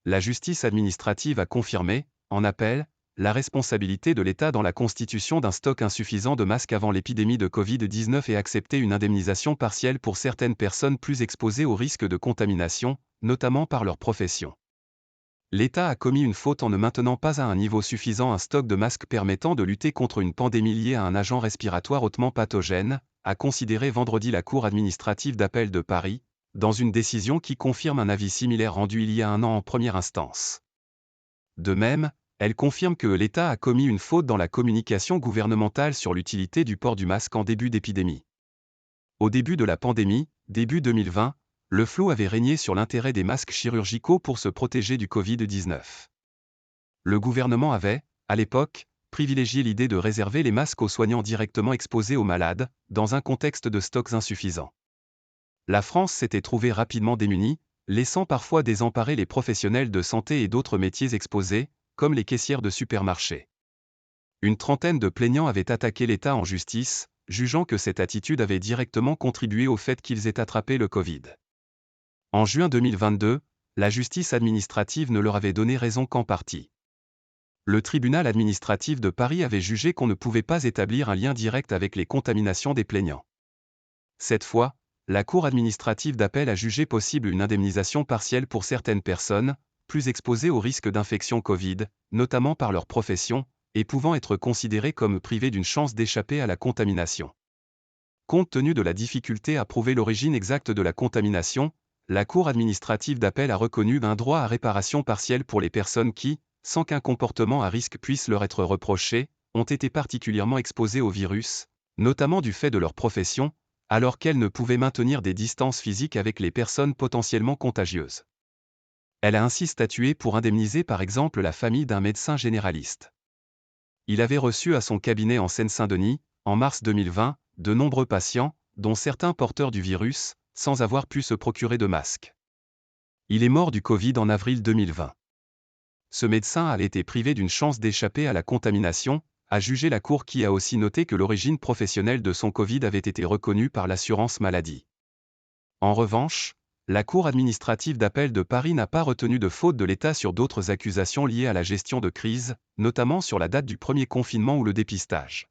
La justice administrative a confirmé, en appel, la responsabilité de l'État dans la constitution d'un stock insuffisant de masques avant l'épidémie de Covid-19 et accepté une indemnisation partielle pour certaines personnes plus exposées au risque de contamination, notamment par leur profession. L'État a commis une faute en ne maintenant pas à un niveau suffisant un stock de masques permettant de lutter contre une pandémie liée à un agent respiratoire hautement pathogène, a considéré vendredi la Cour administrative d'appel de Paris, dans une décision qui confirme un avis similaire rendu il y a un an en première instance. De même, elle confirme que l'État a commis une faute dans la communication gouvernementale sur l'utilité du port du masque en début d'épidémie. Au début de la pandémie, début 2020, le flou avait régné sur l'intérêt des masques chirurgicaux pour se protéger du Covid-19. Le gouvernement avait, à l'époque, privilégié l'idée de réserver les masques aux soignants directement exposés aux malades, dans un contexte de stocks insuffisants. La France s'était trouvée rapidement démunie, laissant parfois désemparés les professionnels de santé et d'autres métiers exposés, comme les caissières de supermarchés. Une trentaine de plaignants avaient attaqué l'État en justice, jugeant que cette attitude avait directement contribué au fait qu'ils aient attrapé le Covid. En juin 2022, la justice administrative ne leur avait donné raison qu'en partie. Le tribunal administratif de Paris avait jugé qu'on ne pouvait pas établir un lien direct avec les contaminations des plaignants. Cette fois, la Cour administrative d'appel a jugé possible une indemnisation partielle pour certaines personnes, plus exposées au risque d'infection Covid, notamment par leur profession, et pouvant être considérées comme privées d'une chance d'échapper à la contamination. Compte tenu de la difficulté à prouver l'origine exacte de la contamination, la Cour administrative d'appel a reconnu un droit à réparation partielle pour les personnes qui, sans qu'un comportement à risque puisse leur être reproché, ont été particulièrement exposées au virus, notamment du fait de leur profession, alors qu'elles ne pouvaient maintenir des distances physiques avec les personnes potentiellement contagieuses. Elle a ainsi statué pour indemniser par exemple la famille d'un médecin généraliste. Il avait reçu à son cabinet en Seine-Saint-Denis, en mars 2020, de nombreux patients, dont certains porteurs du virus, sans avoir pu se procurer de masque. Il est mort du Covid en avril 2020. Ce médecin a été privé d'une chance d'échapper à la contamination, a jugé la Cour qui a aussi noté que l'origine professionnelle de son Covid avait été reconnue par l'assurance maladie. En revanche, la Cour administrative d'appel de Paris n'a pas retenu de faute de l'État sur d'autres accusations liées à la gestion de crise, notamment sur la date du premier confinement ou le dépistage.